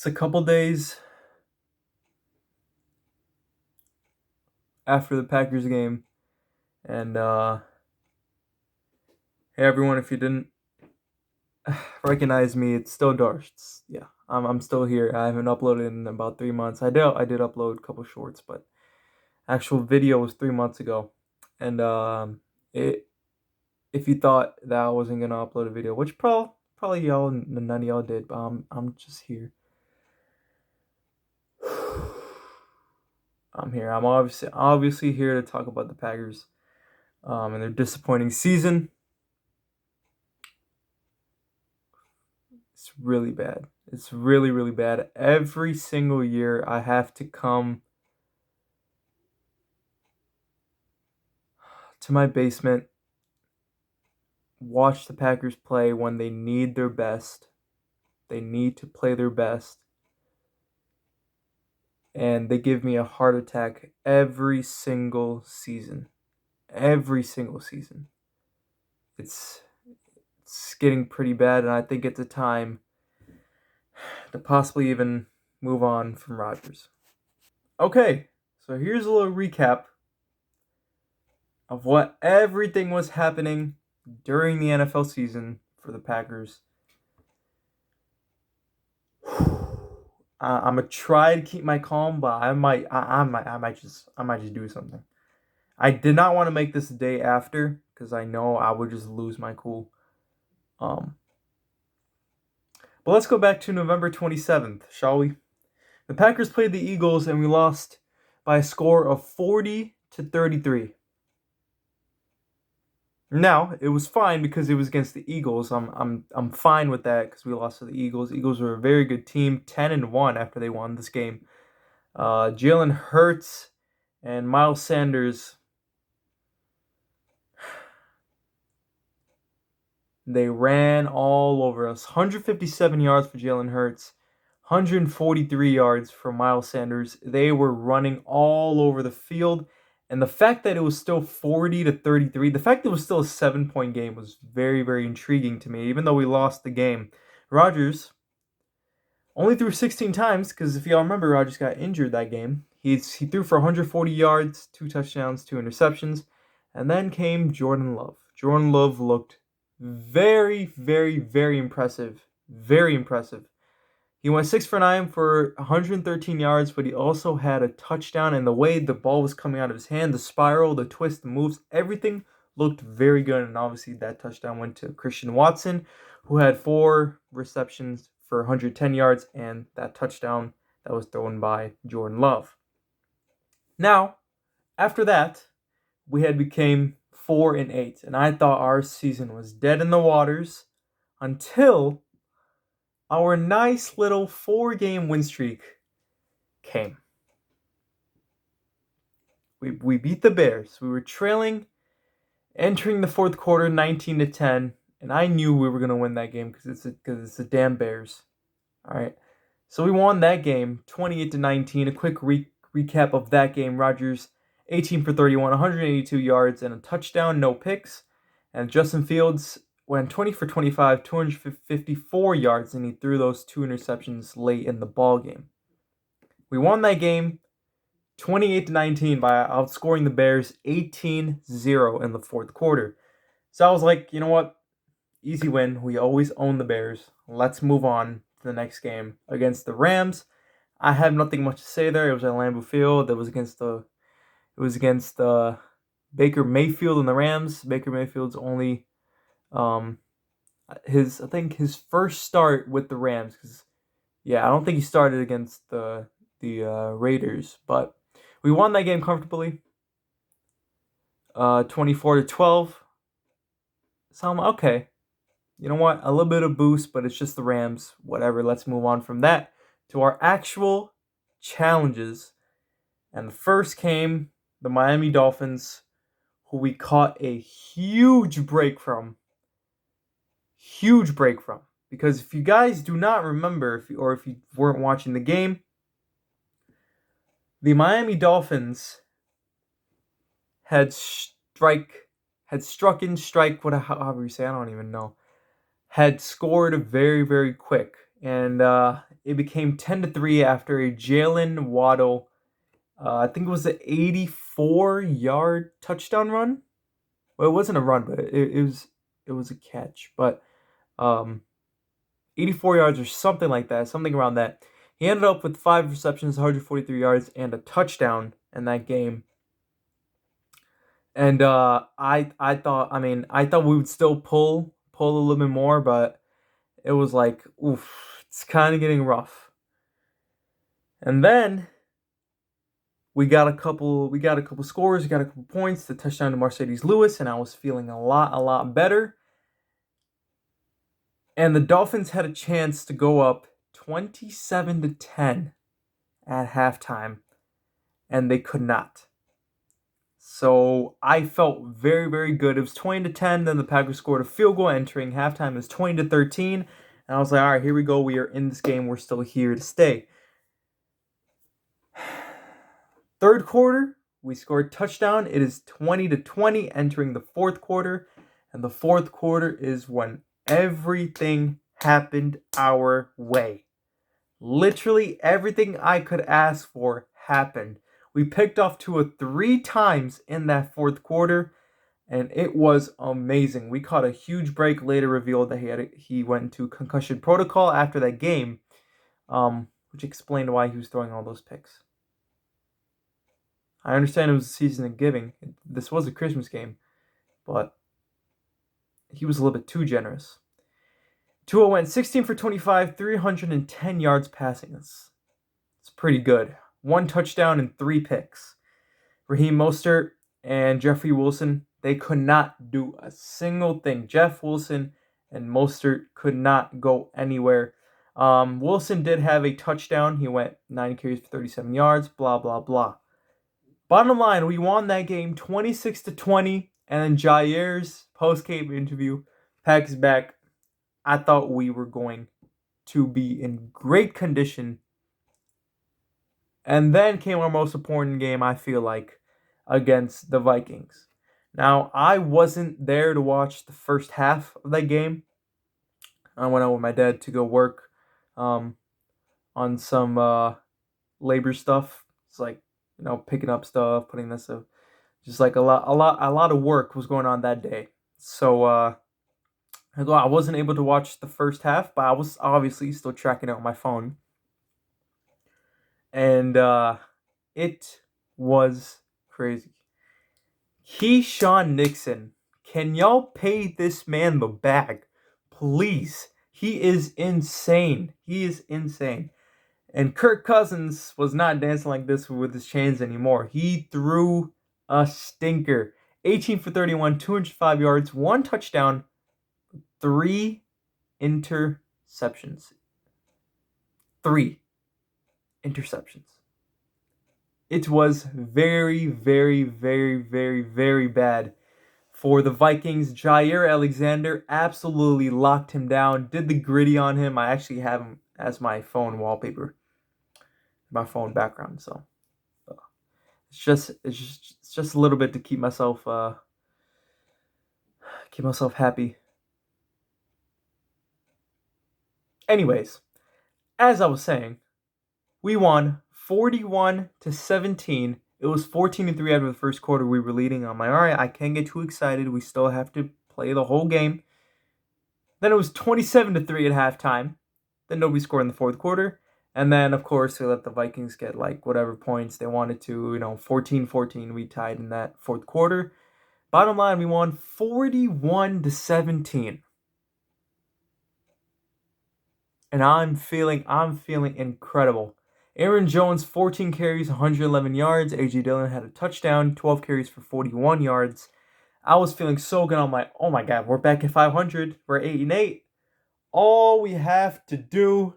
It's a couple days after the Packers game, and hey everyone, if you didn't recognize me, it's still Darsh. Yeah, I'm still here. I haven't uploaded in about 3 months. I did upload a couple shorts, but actual video was 3 months ago, and it if you thought that I wasn't gonna upload a video, which probably y'all none of y'all did, but I'm just here. I'm here. I'm obviously here to talk about the Packers, and their disappointing season. It's really bad. It's really, really bad. Every single year, I have to come to my basement, watch the Packers play when they need their best. They need to play their best. And they give me a heart attack every single season. Every single season. It's getting pretty bad, and I think it's a time to possibly even move on from Rodgers. Okay, so here's a little recap of what everything was happening during the NFL season for the Packers. I'm gonna try to keep my calm, but I might just do something. I did not want to make this the day after because I know I would just lose my cool. Um, but let's go back to November 27th, shall we? The Packers played the Eagles and we lost by a score of 40-33. Now, it was fine because it was against the Eagles. I'm fine with that because we lost to the Eagles. Eagles were a very good team, 10-1 after they won this game. Jalen Hurts and Miles Sanders, they ran all over us. 157 yards for Jalen Hurts, 143 yards for Miles Sanders. They were running all over the field. And the fact that it was still 40-33, the fact that it was still a 7-point game was very, very intriguing to me, even though we lost the game. Rodgers only threw 16 times, because if y'all remember, Rodgers got injured that game. He threw for 140 yards, 2 touchdowns, 2 interceptions. And then came Jordan Love. Jordan Love looked very, very, very impressive. Very impressive. He went 6 for 9 for 113 yards, but he also had a touchdown. And the way the ball was coming out of his hand, the spiral, the twist, the moves, everything looked very good. And obviously, that touchdown went to Christian Watson, who had 4 receptions for 110 yards, and that touchdown that was thrown by Jordan Love. Now, after that, we had became 4-8, and I thought our season was dead in the waters until our nice little 4-game win streak came. We beat the Bears. We were trailing, entering the fourth quarter, 19-10, and I knew we were gonna win that game because it's the damn Bears. All right, so we won that game, 28-19. A quick recap of that game: Rodgers, 18 for 31, 182 yards and a touchdown, no picks, and Justin Fields went 20 for 25, 254 yards, and he threw those 2 interceptions late in the ball game. We won that game 28-19 by outscoring the Bears 18-0 in the fourth quarter. So I was like, you know what? Easy win. We always own the Bears. Let's move on to the next game against the Rams. I have nothing much to say there. It was at Lambeau Field. It was against Baker Mayfield and the Rams. Baker Mayfield's only his first start with the Rams, because I don't think he started against the Raiders, but we won that game comfortably, 24-12. So I'm okay. You know what? A little bit of boost, but it's just the Rams. Whatever. Let's move on from that to our actual challenges. And the first came the Miami Dolphins, who we caught a huge break from. Huge break from. Because if you guys do not remember, if you weren't watching the game, the Miami Dolphins had struck in strike, however you say, I don't even know, had scored very, very quick. And it became 10-3 after a Jalen Waddle, I think it was an 84-yard touchdown run. Well, it wasn't a run, but it was a catch. But 84 yards or something like that, something around that. He ended up with 5 receptions, 143 yards, and a touchdown in that game. And I thought we would still pull a little bit more, but it was like, oof, it's kind of getting rough. And then we got a couple scores, we got a couple points, the touchdown to Mercedes Lewis, and I was feeling a lot better. And the Dolphins had a chance to go up 27-10 at halftime, and they could not. So I felt very, very good. It was 20-10. Then the Packers scored a field goal entering halftime. It was 20-13. And I was like, all right, here we go. We are in this game. We're still here to stay. Third quarter, we scored a touchdown. It is 20-20 entering the fourth quarter. And the fourth quarter is when everything happened our way. Literally everything I could ask for happened. We picked off Tua 3 times in that fourth quarter, and it was amazing. We caught a huge break. Later revealed that he went into concussion protocol after that game, which explained why he was throwing all those picks. I understand it was a season of giving. This was a Christmas game, but he was a little bit too generous. Tua went 16 for 25, 310 yards passing. It's pretty good. 1 touchdown and 3 picks. Raheem Mostert and Jeffrey Wilson, they could not do a single thing. Jeff Wilson and Mostert could not go anywhere. Wilson did have a touchdown. He went 9 carries for 37 yards, blah, blah, blah. Bottom line, we won that game 26-20, and then Jair's post-game interview, Packers back. I thought we were going to be in great condition. And then came our most important game, I feel like, against the Vikings. Now, I wasn't there to watch the first half of that game. I went out with my dad to go work on some labor stuff. It's like, picking up stuff, putting this up. Just like a lot of work was going on that day. So I wasn't able to watch the first half, but I was obviously still tracking it on my phone. And it was crazy. Keyshawn Nixon, can y'all pay this man the bag? Please. He is insane. And Kirk Cousins was not dancing like this with his chains anymore. He threw a stinker. 18 for 31, 205 yards, 1 touchdown, 3 interceptions. 3 interceptions. It was very, very, very, very, very bad for the Vikings. Jaire Alexander absolutely locked him down, did the gritty on him. I actually have him as my phone wallpaper, my phone background. So it's just a little bit to keep myself happy. Anyways, as I was saying, we won 41-17. It was 14-3 after the first quarter. We were leading. I'm like, all right, I can't get too excited. We still have to play the whole game. Then it was 27-3 at halftime. Then nobody scored in the fourth quarter. And then, of course, they let the Vikings get like whatever points they wanted to. 14-14. We tied in that fourth quarter. Bottom line, we won 41-17. And I'm feeling incredible. Aaron Jones, 14 carries, 111 yards. A.J. Dillon had a touchdown, 12 carries for 41 yards. I was feeling so good. I'm like, oh my God, we're back at 500. We're 8-8. All we have to do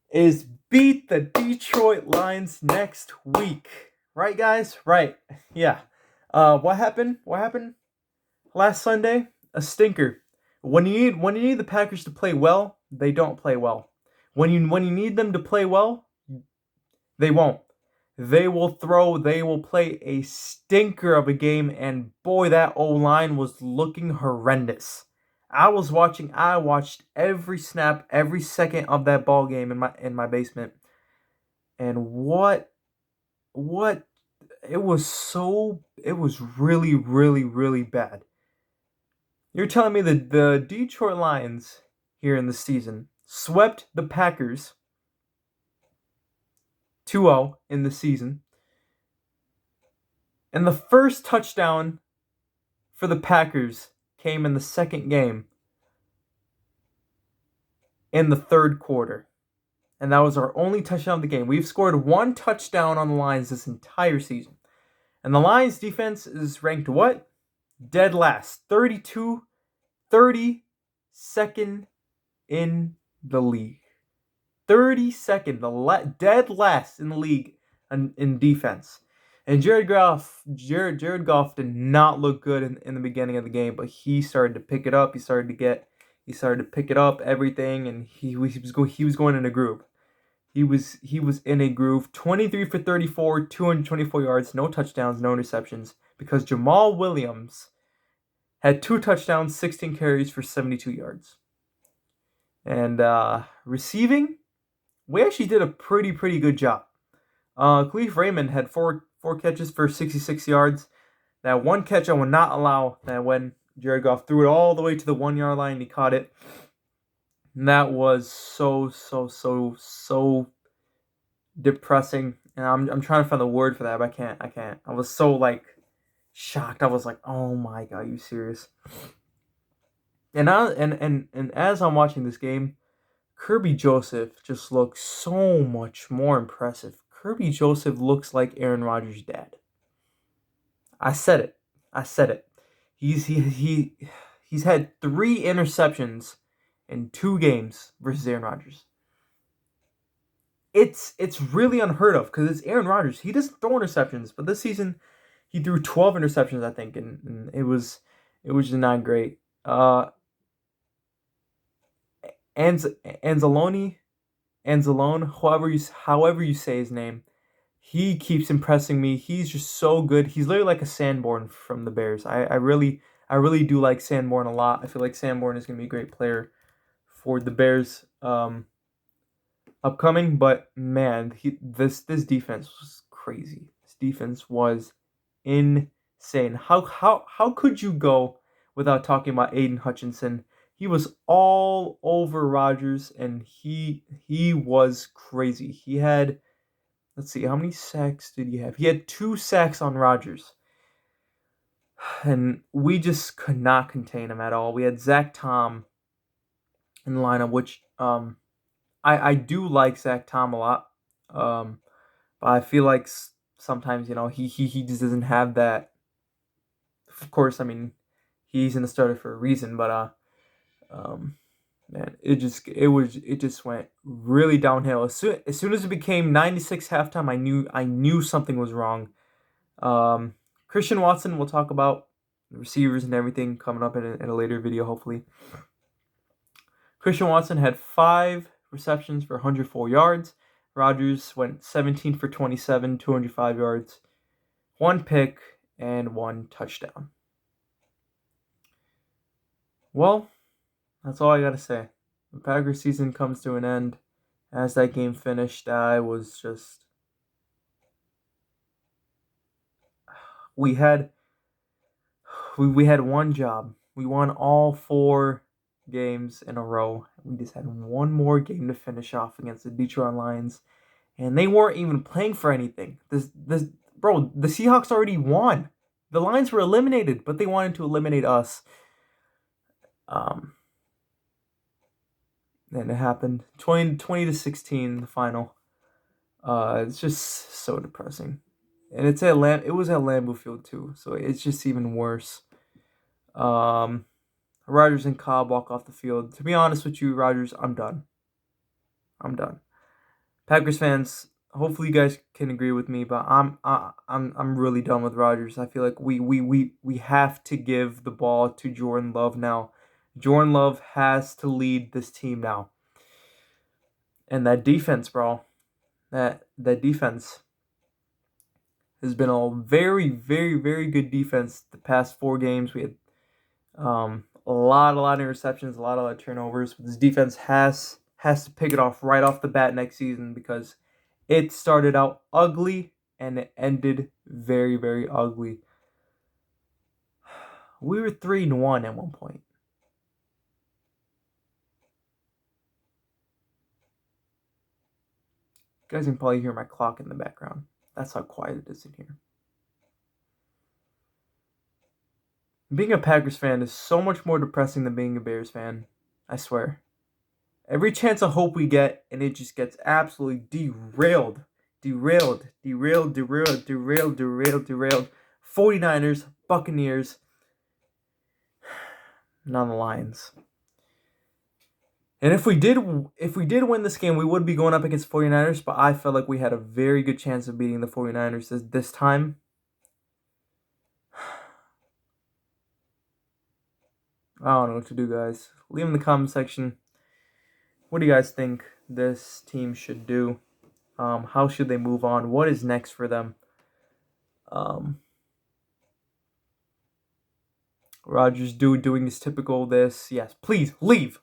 is beat the Detroit Lions next week. Right, guys? Right. Yeah. What happened? Last Sunday? A stinker. When you need the Packers to play well, they don't play well. When you need them to play well, they won't. They will play a stinker of a game, and boy, that O-line was looking horrendous. I watched every snap, every second of that ball game in my basement. And what it was really, really, really bad. You're telling me that the Detroit Lions here in the season swept the Packers 2-0 in the season. And the first touchdown for the Packers came in the second game in the third quarter. And that was our only touchdown of the game. We've scored one touchdown on the Lions this entire season. And the Lions defense is ranked what? Dead last. 32nd in the league. 32nd, dead last in the league in defense. And Jared Goff did not look good in the beginning of the game, but he started to pick it up. He started to pick it up, everything, and he was going in a groove. He was in a groove. 23 for 34, 224 yards, no touchdowns, no interceptions, because Jamal Williams had 2 touchdowns, 16 carries for 72 yards. And receiving, we actually did a pretty good job. Khalif Raymond had four catches for 66 yards. That one catch I will not allow, that when Jared Goff threw it all the way to the 1 yard line, he caught it. And that was so depressing. And I'm trying to find the word for that, but I can't. I was so shocked. I was like, oh my god, are you serious? And as I'm watching this game, Kirby Joseph just looks so much more impressive. Kirby Joseph looks like Aaron Rodgers' dad. I said it. He's had 3 interceptions in 2 games versus Aaron Rodgers. It's really unheard of because it's Aaron Rodgers. He doesn't throw interceptions, but this season he threw 12 interceptions, I think, and it was just not great. Anzalone, however you say his name, he keeps impressing me. He's just so good. He's literally like a Sanborn from the Bears. I really do like Sanborn a lot. I feel like Sanborn is going to be a great player for the Bears upcoming. But man, this defense was crazy. This defense was insane. How could you go without talking about Aiden Hutchinson? He was all over Rodgers, and he was crazy. He had, let's see, how many sacks did he have? He had 2 sacks on Rodgers. And we just could not contain him at all. We had Zach Tom in the lineup, which I do like Zach Tom a lot. But I feel like sometimes, he just doesn't have that. Of course, I mean, he's in the starter for a reason, but man, it just went really downhill. As soon as it became 96 halftime, I knew something was wrong. Christian Watson, we'll talk about the receivers and everything coming up in a later video, hopefully. Christian Watson had 5 receptions for 104 yards. Rodgers went 17 for 27, 205 yards, 1 pick, and 1 touchdown. Well, that's all I gotta say. The Packers season comes to an end. As that game finished, I was just... We had one job. We won all 4 games in a row. We just had one more game to finish off against the Detroit Lions, and they weren't even playing for anything. The Seahawks already won. The Lions were eliminated, but they wanted to eliminate us. And it happened. 20-16, the final. It's just so depressing. And it was at Lambeau Field too, so it's just even worse. Rodgers and Cobb walk off the field. To be honest with you, Rodgers, I'm done. Packers fans, hopefully you guys can agree with me, but I'm really done with Rodgers. I feel like we have to give the ball to Jordan Love now. Jordan Love has to lead this team now. And that defense, bro, that defense has been a very good defense the past 4 games. We had a lot of interceptions, a lot of turnovers. But this defense has to pick it off right off the bat next season because it started out ugly and it ended very, very ugly. We were 3-1 at one point. You guys can probably hear my clock in the background. That's how quiet it is in here. Being a Packers fan is so much more depressing than being a Bears fan. I swear. Every chance of hope we get, and it just gets absolutely derailed. 49ers, Buccaneers, not the Lions. And if we did win this game, we would be going up against 49ers, but I felt like we had a very good chance of beating the 49ers this time. I don't know what to do, guys. Leave in the comment section. What do you guys think this team should do? How should they move on? What is next for them? Rodgers doing his typical this. Yes, please leave.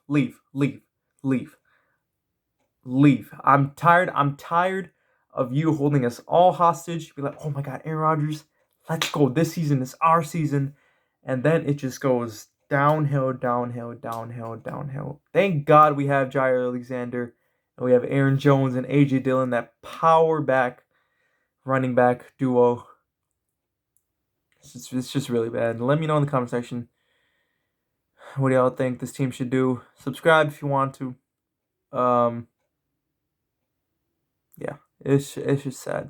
I'm tired of you holding us all hostage. Be like, oh my God, Aaron Rodgers, let's go. This season is our season. And then it just goes downhill. Thank God we have Jair Alexander and we have Aaron Jones and AJ Dillon, that power back running back duo. It's just really bad. Let me know in the comment section what do y'all think this team should do. Subscribe if you want to. Yeah, it's just sad.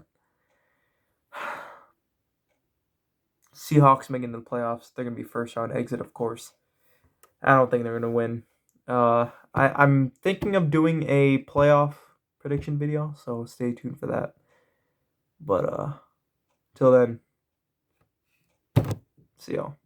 Seahawks making the playoffs. They're gonna be first round exit, of course. I don't think they're gonna win. I'm thinking of doing a playoff prediction video, so stay tuned for that. But till then, see y'all.